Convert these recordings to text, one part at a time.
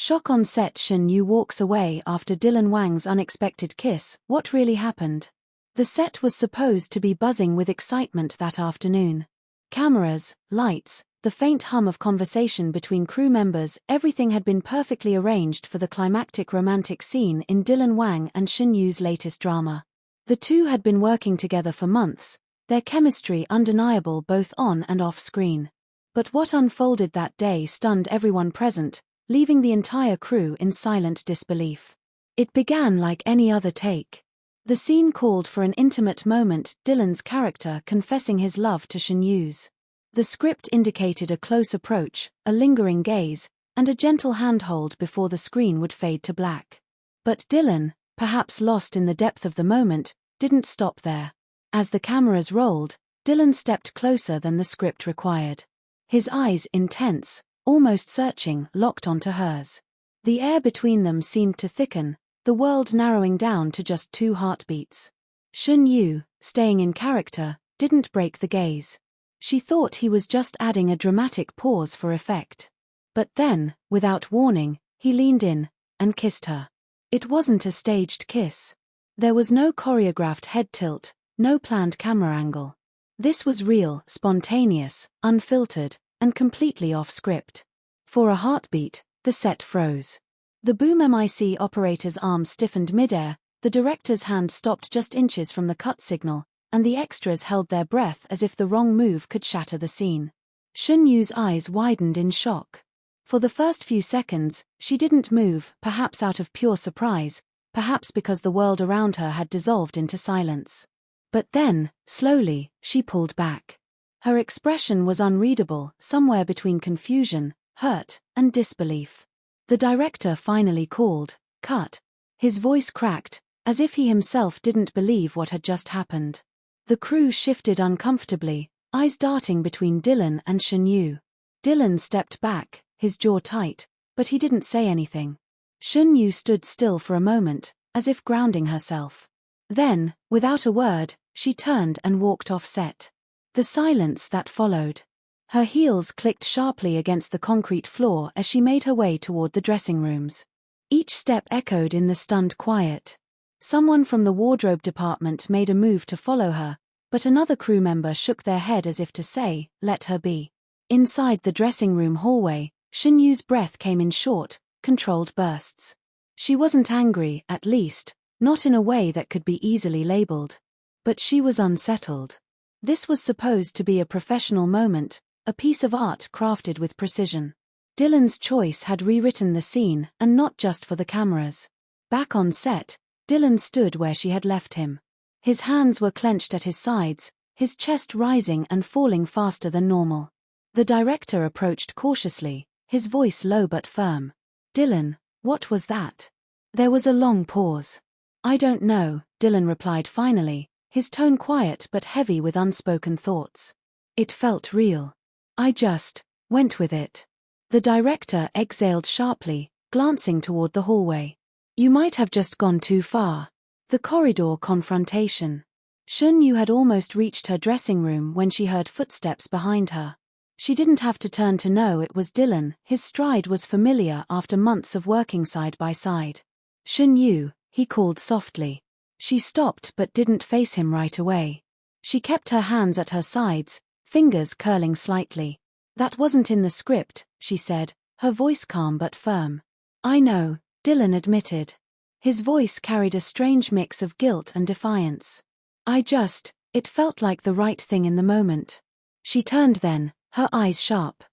Shock on set. Shen Yue walks away after Dylan Wang's unexpected kiss. What really happened? The set was supposed to be buzzing with excitement that afternoon. Cameras, lights, the faint hum of conversation between crew members, everything had been perfectly arranged for the climactic romantic scene in Dylan Wang and Shen Yue's latest drama. The two had been working together for months, their chemistry undeniable both on and off screen. But what unfolded that day stunned everyone present, leaving the entire crew in silent disbelief. It began like any other take. The scene called for an intimate moment, Dylan's character confessing his love to Shen Yue's. The script indicated a close approach, a lingering gaze, and a gentle handhold before the screen would fade to black. But Dylan, perhaps lost in the depth of the moment, didn't stop there. As the cameras rolled, Dylan stepped closer than the script required. His eyes, intense, almost searching, locked onto hers. The air between them seemed to thicken, the world narrowing down to just 2 heartbeats. Shen Yue, staying in character, didn't break the gaze. She thought he was just adding a dramatic pause for effect. But then, without warning, he leaned in and kissed her. It wasn't a staged kiss. There was no choreographed head tilt, no planned camera angle. This was real, spontaneous, unfiltered, and completely off script. For a heartbeat, the set froze. The boom mic operator's arm stiffened midair, the director's hand stopped just inches from the cut signal, and the extras held their breath as if the wrong move could shatter the scene. Shen Yue's eyes widened in shock. For the first few seconds, she didn't move, perhaps out of pure surprise, perhaps because the world around her had dissolved into silence. But then, slowly, she pulled back. Her expression was unreadable, somewhere between confusion, hurt, and disbelief. The director finally called, "Cut." His voice cracked, as if he himself didn't believe what had just happened. The crew shifted uncomfortably, eyes darting between Dylan and Shen Yue. Dylan stepped back, his jaw tight, but he didn't say anything. Shen Yue stood still for a moment, as if grounding herself. Then, without a word, she turned and walked off set. The silence that followed. Her heels clicked sharply against the concrete floor as she made her way toward the dressing rooms. Each step echoed in the stunned quiet. Someone from the wardrobe department made a move to follow her, but another crew member shook their head as if to say, "Let her be." Inside the dressing room hallway, Shen Yue's breath came in short, controlled bursts. She wasn't angry, at least, not in a way that could be easily labeled. But she was unsettled. This was supposed to be a professional moment, a piece of art crafted with precision. Dylan's choice had rewritten the scene, and not just for the cameras. Back on set, Dylan stood where she had left him. His hands were clenched at his sides, his chest rising and falling faster than normal. The director approached cautiously, his voice low but firm. "Dylan, what was that?" There was a long pause. "I don't know," Dylan replied finally, his tone quiet but heavy with unspoken thoughts. "It felt real. I just went with it." The director exhaled sharply, glancing toward the hallway. "You might have just gone too far." The corridor confrontation. Shen Yue had almost reached her dressing room when she heard footsteps behind her. She didn't have to turn to know it was Dylan, his stride was familiar after months of working side by side. "Shen Yue," he called softly. She stopped but didn't face him right away. She kept her hands at her sides, fingers curling slightly. "That wasn't in the script," she said, her voice calm but firm. "I know," Dylan admitted. His voice carried a strange mix of guilt and defiance. It felt like the right thing in the moment." She turned then, her eyes sharp.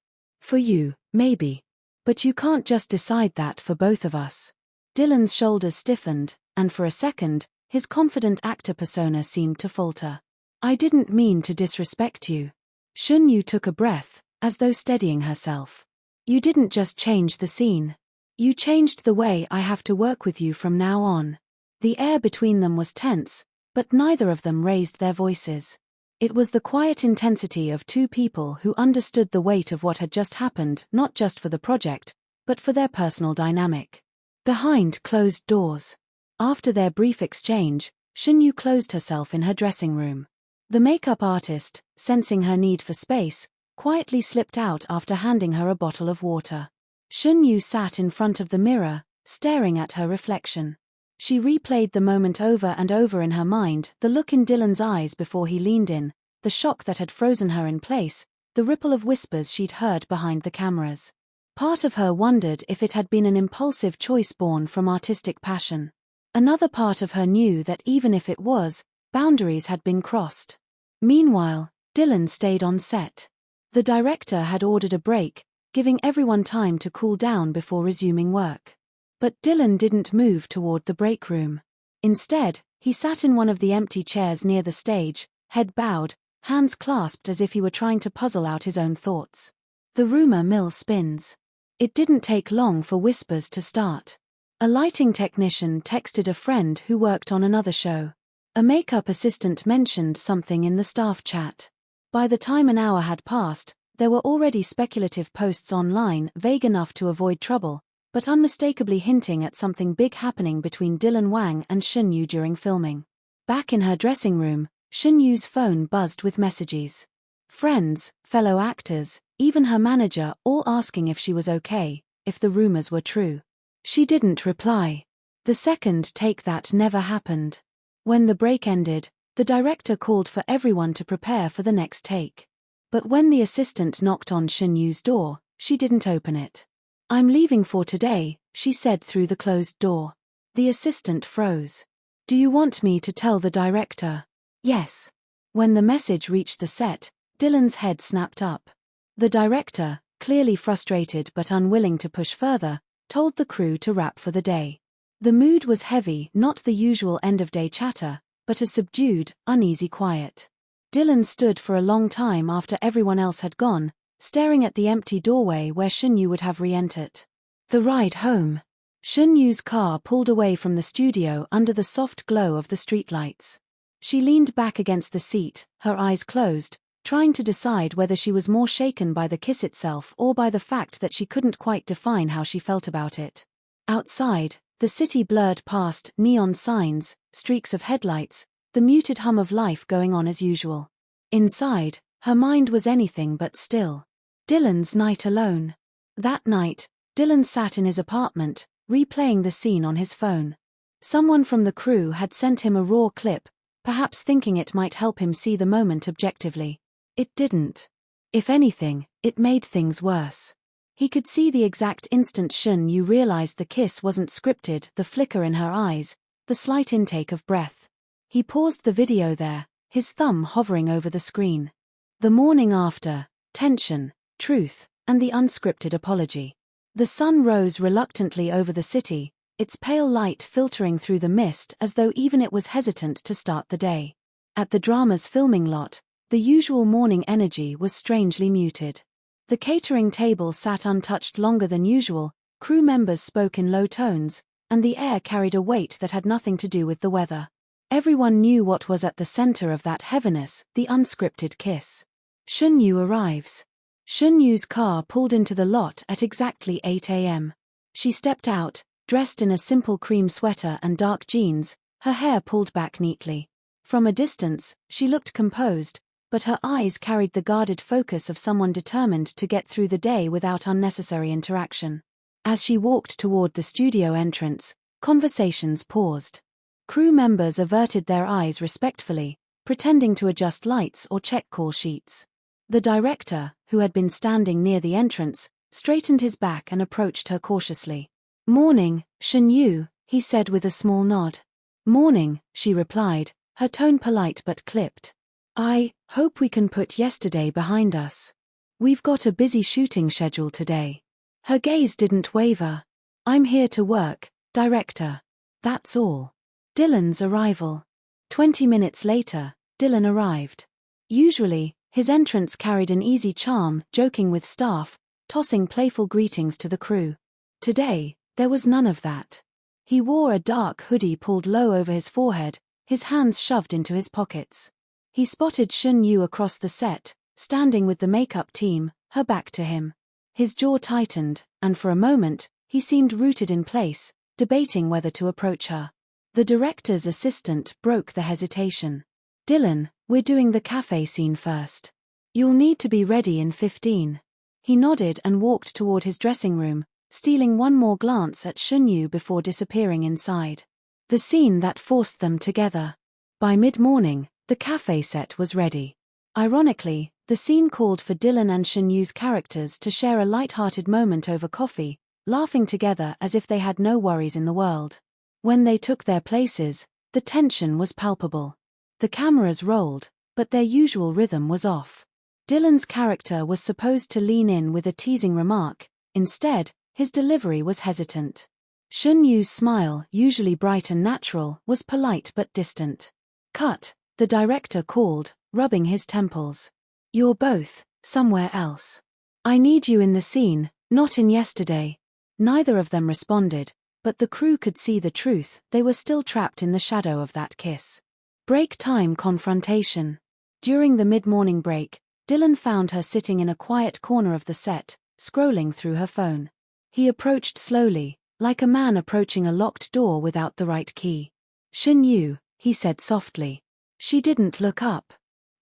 "For you, maybe. But you can't just decide that for both of us." Dylan's shoulders stiffened, and for a second, his confident actor persona seemed to falter. "I didn't mean to disrespect you." Shen Yue took a breath, as though steadying herself. "You didn't just change the scene. You changed the way I have to work with you from now on." The air between them was tense, but neither of them raised their voices. It was the quiet intensity of two people who understood the weight of what had just happened, not just for the project, but for their personal dynamic. Behind closed doors. After their brief exchange, Shen Yue closed herself in her dressing room. The makeup artist, sensing her need for space, quietly slipped out after handing her a bottle of water. Shen Yue sat in front of the mirror, staring at her reflection. She replayed the moment over and over in her mind, the look in Dylan's eyes before he leaned in, the shock that had frozen her in place, the ripple of whispers she'd heard behind the cameras. Part of her wondered if it had been an impulsive choice born from artistic passion. Another part of her knew that even if it was, boundaries had been crossed. Meanwhile, Dylan stayed on set. The director had ordered a break, giving everyone time to cool down before resuming work. But Dylan didn't move toward the break room. Instead, he sat in one of the empty chairs near the stage, head bowed, hands clasped as if he were trying to puzzle out his own thoughts. The rumor mill spins. It didn't take long for whispers to start. A lighting technician texted a friend who worked on another show. A makeup assistant mentioned something in the staff chat. By the time an hour had passed, there were already speculative posts online, vague enough to avoid trouble, but unmistakably hinting at something big happening between Dylan Wang and Shen Yue during filming. Back in her dressing room, Shen Yue's phone buzzed with messages. Friends, fellow actors, even her manager, all asking if she was okay, if the rumors were true. She didn't reply. The second take that never happened. When the break ended, the director called for everyone to prepare for the next take. But when the assistant knocked on Shen Yue's door, she didn't open it. "I'm leaving for today," she said through the closed door. The assistant froze. "Do you want me to tell the director?" "Yes." When the message reached the set, Dylan's head snapped up. The director, clearly frustrated but unwilling to push further, told the crew to wrap for the day. The mood was heavy, not the usual end-of-day chatter, but a subdued, uneasy quiet. Dylan stood for a long time after everyone else had gone, staring at the empty doorway where Shen Yue would have re-entered. The ride home. Shen Yue's car pulled away from the studio under the soft glow of the streetlights. She leaned back against the seat, her eyes closed, trying to decide whether she was more shaken by the kiss itself or by the fact that she couldn't quite define how she felt about it. Outside, the city blurred past neon signs, streaks of headlights, the muted hum of life going on as usual. Inside, her mind was anything but still. Dylan's night alone. That night, Dylan sat in his apartment, replaying the scene on his phone. Someone from the crew had sent him a raw clip, perhaps thinking it might help him see the moment objectively. It didn't. If anything, it made things worse. He could see the exact instant Shen Yue realized the kiss wasn't scripted, the flicker in her eyes, the slight intake of breath. He paused the video there, his thumb hovering over the screen. The morning after, tension, truth, and the unscripted apology. The sun rose reluctantly over the city, its pale light filtering through the mist as though even it was hesitant to start the day. At the drama's filming lot, the usual morning energy was strangely muted. The catering table sat untouched longer than usual, crew members spoke in low tones, and the air carried a weight that had nothing to do with the weather. Everyone knew what was at the center of that heaviness, the unscripted kiss. Shen Yue arrives. Shen Yue's car pulled into the lot at exactly 8 a.m. She stepped out, dressed in a simple cream sweater and dark jeans, her hair pulled back neatly. From a distance, she looked composed, but her eyes carried the guarded focus of someone determined to get through the day without unnecessary interaction. As she walked toward the studio entrance, conversations paused. Crew members averted their eyes respectfully, pretending to adjust lights or check call sheets. The director, who had been standing near the entrance, straightened his back and approached her cautiously. "Morning, Shen Yue," he said with a small nod. "Morning," she replied, her tone polite but clipped. "I hope we can put yesterday behind us. We've got a busy shooting schedule today." Her gaze didn't waver. "I'm here to work, director. That's all." Dylan's arrival. 20 minutes later, Dylan arrived. Usually, his entrance carried an easy charm, joking with staff, tossing playful greetings to the crew. Today, there was none of that. He wore a dark hoodie pulled low over his forehead, his hands shoved into his pockets. He spotted Shen Yue across the set, standing with the makeup team, her back to him. His jaw tightened, and for a moment, he seemed rooted in place, debating whether to approach her. The director's assistant broke the hesitation. "Dylan, we're doing the cafe scene first. You'll need to be ready in 15. He nodded and walked toward his dressing room, stealing one more glance at Shen Yue before disappearing inside. The scene that forced them together. By mid-morning, the cafe set was ready. Ironically, the scene called for Dylan and Shen Yue's characters to share a light-hearted moment over coffee, laughing together as if they had no worries in the world. When they took their places, the tension was palpable. The cameras rolled, but their usual rhythm was off. Dylan's character was supposed to lean in with a teasing remark. Instead, his delivery was hesitant. Shen Yue's smile, usually bright and natural, was polite but distant. "Cut," the director called, rubbing his temples. "You're both somewhere else. I need you in the scene, not in yesterday." Neither of them responded, but the crew could see the truth. They were still trapped in the shadow of that kiss. Break time confrontation. During the mid-morning break, Dylan found her sitting in a quiet corner of the set, scrolling through her phone. He approached slowly, like a man approaching a locked door without the right key. "Shen Yue," he said softly. She didn't look up.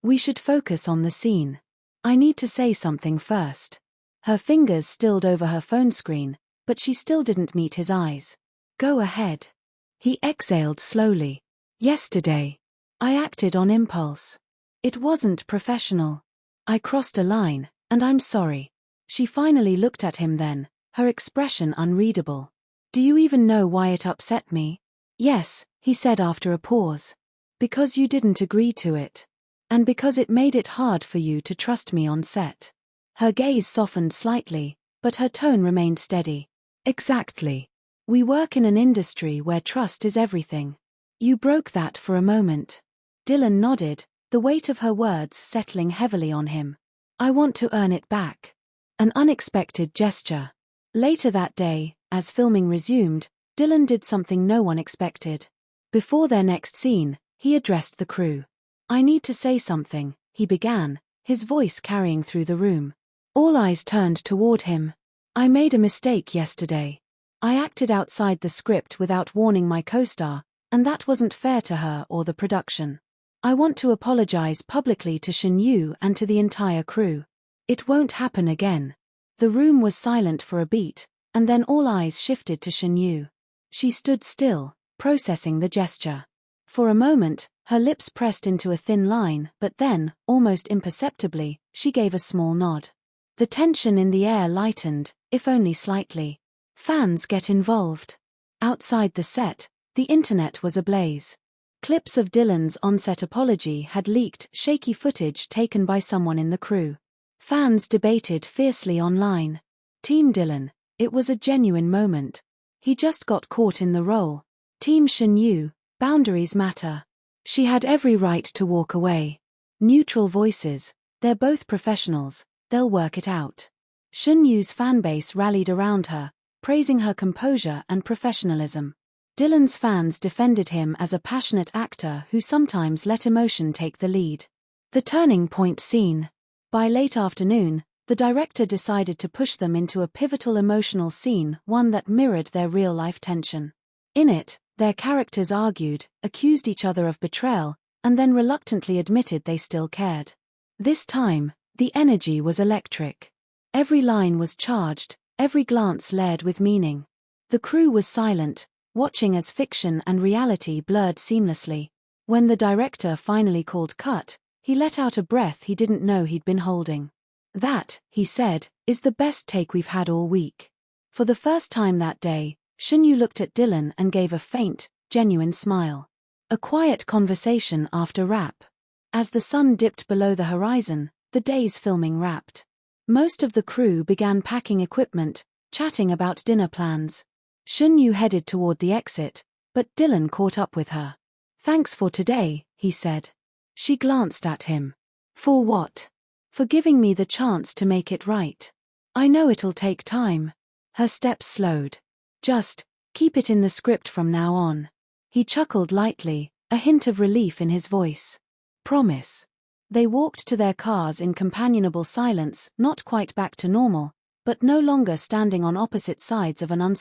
"We should focus on the scene. I need to say something first." Her fingers stilled over her phone screen, but she still didn't meet his eyes. "Go ahead." He exhaled slowly. "Yesterday, I acted on impulse. It wasn't professional. I crossed a line, and I'm sorry." She finally looked at him then, her expression unreadable. "Do you even know why it upset me?" "Yes," he said after a pause. "Because you didn't agree to it. And because it made it hard for you to trust me on set." Her gaze softened slightly, but her tone remained steady. "Exactly. We work in an industry where trust is everything. You broke that for a moment." Dylan nodded, the weight of her words settling heavily on him. "I want to earn it back." An unexpected gesture. Later that day, as filming resumed, Dylan did something no one expected. Before their next scene, he addressed the crew. "I need to say something," he began, his voice carrying through the room. All eyes turned toward him. "I made a mistake yesterday. I acted outside the script without warning my co-star, and that wasn't fair to her or the production. I want to apologize publicly to Shen Yue and to the entire crew. It won't happen again." The room was silent for a beat, and then all eyes shifted to Shen Yue. She stood still, processing the gesture. For a moment, her lips pressed into a thin line, but then, almost imperceptibly, she gave a small nod. The tension in the air lightened, if only slightly. Fans get involved. Outside the set, the internet was ablaze. Clips of Dylan's on-set apology had leaked, shaky footage taken by someone in the crew. Fans debated fiercely online. Team Dylan, it was a genuine moment. He just got caught in the role. Team Shen Yue, boundaries matter. She had every right to walk away. Neutral voices, they're both professionals, they'll work it out. Shen Yue's fanbase rallied around her, praising her composure and professionalism. Dylan's fans defended him as a passionate actor who sometimes let emotion take the lead. The turning point scene. By late afternoon, the director decided to push them into a pivotal emotional scene, one that mirrored their real-life tension. In it, their characters argued, accused each other of betrayal, and then reluctantly admitted they still cared. This time, the energy was electric. Every line was charged, every glance layered with meaning. The crew was silent, watching as fiction and reality blurred seamlessly. When the director finally called cut, he let out a breath he didn't know he'd been holding. "That," he said, "is the best take we've had all week." For the first time that day, Shen Yue looked at Dylan and gave a faint, genuine smile. A quiet conversation after wrap. As the sun dipped below the horizon, the day's filming wrapped. Most of the crew began packing equipment, chatting about dinner plans. Shen Yue headed toward the exit, but Dylan caught up with her. "Thanks for today," he said. She glanced at him. "For what?" "For giving me the chance to make it right. I know it'll take time." Her steps slowed. "Just keep it in the script from now on." He chuckled lightly, a hint of relief in his voice. "Promise." They walked to their cars in companionable silence, not quite back to normal, but no longer standing on opposite sides of an